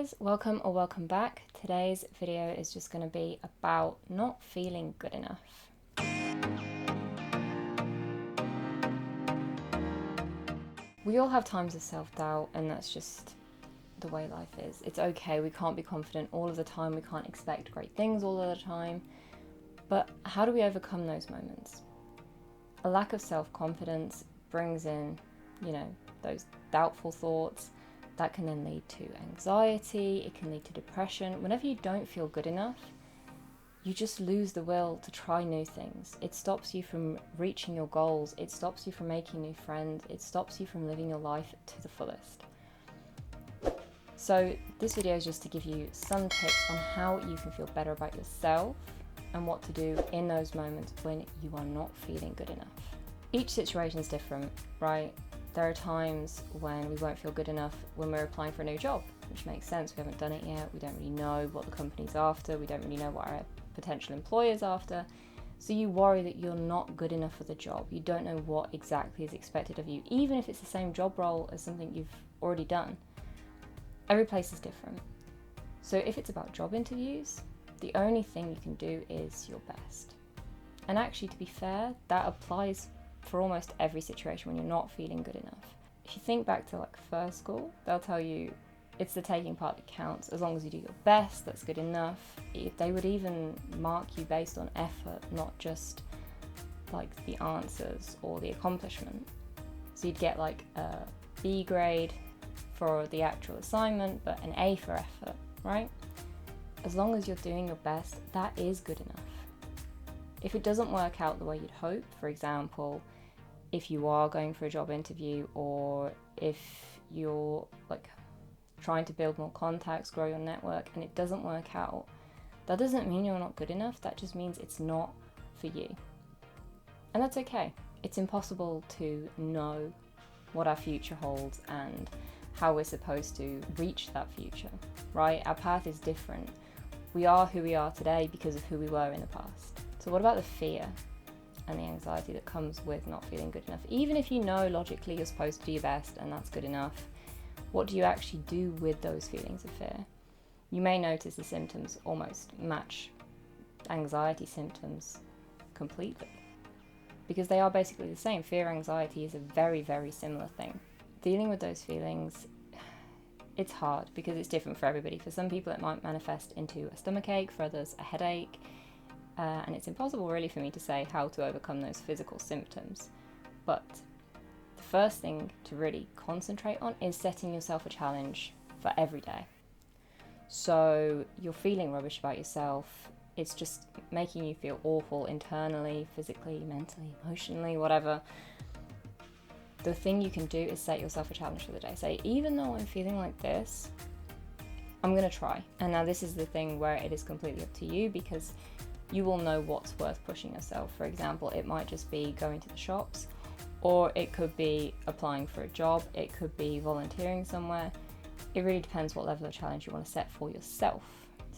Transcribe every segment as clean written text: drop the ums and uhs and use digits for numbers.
guys, welcome or welcome back. Today's video is just going to be about not feeling good enough. We all have times of self-doubt, and that's just the way life is. It's okay, we can't be confident all of the time, we can't expect great things all of the time, but how do we overcome those moments? A lack of self-confidence brings in, those doubtful thoughts. That can then lead to anxiety, it can lead to depression. Whenever you don't feel good enough, you just lose the will to try new things. It stops you from reaching your goals, it stops you from making new friends, it stops you from living your life to the fullest. So this video is just to give you some tips on how you can feel better about yourself and what to do in those moments when you are not feeling good enough. Each situation is different, right? There are times when we won't feel good enough when we're applying for a new job, which makes sense. We haven't done it yet. We don't really know what the company's after. We don't really know what our potential employer's after. So you worry that you're not good enough for the job. You don't know what exactly is expected of you, even if it's the same job role as something you've already done. Every place is different. So if it's about job interviews, the only thing you can do is your best. And actually, to be fair, that applies for almost every situation when you're not feeling good enough. If you think back to first school, they'll tell you it's the taking part that counts. As long as you do your best, that's good enough. They would even mark you based on effort, not just the answers or the accomplishment. So you'd get a B grade for the actual assignment, but an A for effort, right? As long as you're doing your best, that is good enough. If it doesn't work out the way you'd hope, for example, if you are going for a job interview, or if you're trying to build more contacts, grow your network, and it doesn't work out, that doesn't mean you're not good enough. That just means it's not for you. And that's okay. It's impossible to know what our future holds and how we're supposed to reach that future, right? Our path is different. We are who we are today because of who we were in the past. So what about the fear and the anxiety that comes with not feeling good enough? Even if you know logically you're supposed to do your best and that's good enough, what do you actually do with those feelings of fear? You may notice the symptoms almost match anxiety symptoms completely, because they are basically the same. Fear and anxiety is a very, very similar thing. Dealing with those feelings, it's hard because it's different for everybody. For some people it might manifest into a stomachache, for others a headache, and it's impossible really for me to say how to overcome those physical symptoms. But the first thing to really concentrate on is setting yourself a challenge for every day. So you're feeling rubbish about yourself, it's just making you feel awful internally, physically, mentally, emotionally, whatever. The thing you can do is set yourself a challenge for the day. Say, even though I'm feeling like this, I'm going to try. And now this is the thing where it is completely up to you, because you will know what's worth pushing yourself. For example, it might just be going to the shops, or it could be applying for a job, it could be volunteering somewhere. It really depends what level of challenge you want to set for yourself.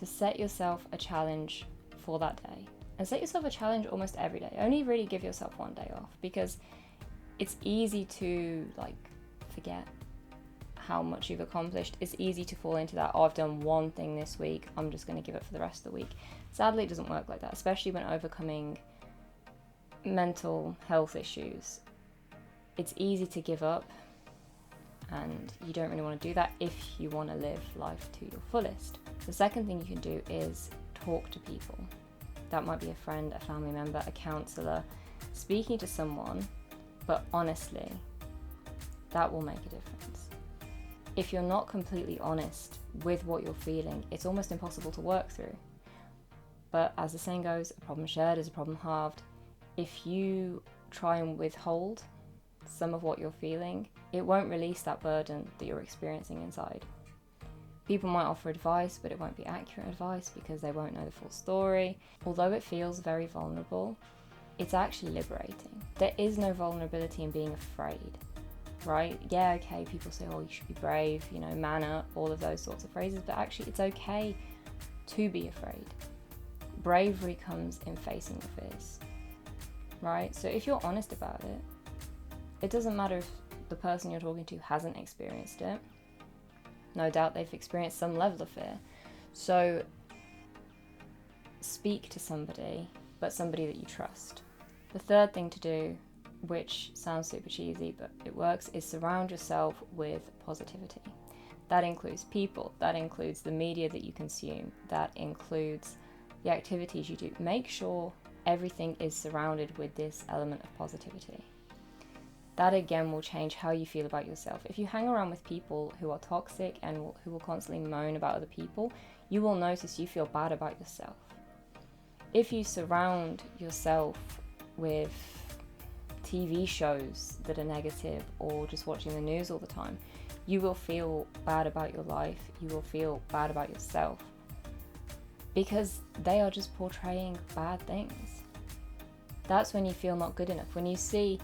So set yourself a challenge for that day. And set yourself a challenge almost every day. Only really give yourself one day off, because it's easy to forget how much you've accomplished. It's easy to fall into that, I've done one thing this week, I'm just going to give it for the rest of the week. Sadly, it doesn't work like that, especially when overcoming mental health issues. It's easy to give up, and you don't really want to do that if you want to live life to your fullest. The second thing you can do is talk to people. That might be a friend, a family member, a counsellor. Speaking to someone, but honestly, that will make a difference. If you're not completely honest with what you're feeling, it's almost impossible to work through. But as the saying goes, a problem shared is a problem halved. If you try and withhold some of what you're feeling, it won't release that burden that you're experiencing inside. People might offer advice, but it won't be accurate advice because they won't know the full story. Although it feels very vulnerable, it's actually liberating. There is no vulnerability in being afraid, right? Yeah, okay, people say, oh, you should be brave, man up, all of those sorts of phrases, but actually it's okay to be afraid. Bravery comes in facing your fears, right? So if you're honest about it, it doesn't matter if the person you're talking to hasn't experienced it. No doubt they've experienced some level of fear. So speak to somebody, but somebody that you trust. The third thing to do, which sounds super cheesy but it works, is surround yourself with positivity. That includes people, that includes the media that you consume, that includes the activities you do. Make sure everything is surrounded with this element of positivity. That again will change how you feel about yourself. If you hang around with people who are toxic and who will constantly moan about other people, you will notice you feel bad about yourself. If you surround yourself with TV shows that are negative or just watching the news all the time, you will feel bad about your life, you will feel bad about yourself, because they are just portraying bad things. That's when you feel not good enough. When you see,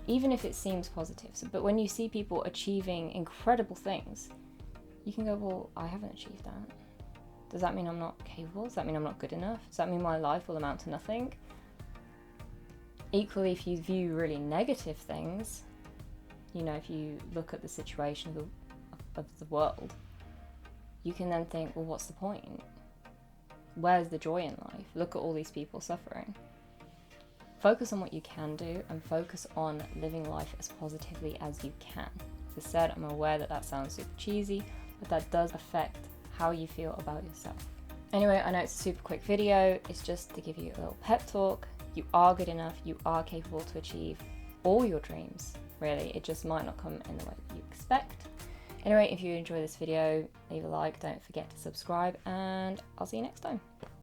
even if it seems positive, but when you see people achieving incredible things, you can go, well, I haven't achieved that. Does that mean I'm not capable? Does that mean I'm not good enough? Does that mean my life will amount to nothing? Equally, if you view really negative things, you know, if you look at the situation of the world, you can then think, well, what's the point? Where's the joy in life? Look at all these people suffering. Focus on what you can do and focus on living life as positively as you can. As I said, I'm aware that that sounds super cheesy, but that does affect how you feel about yourself. Anyway, I know it's a super quick video. It's just to give you a little pep talk. You are good enough. You are capable to achieve all your dreams, really. It just might not come in the way that you expect. Anyway, if you enjoy this video, leave a like, don't forget to subscribe, and I'll see you next time.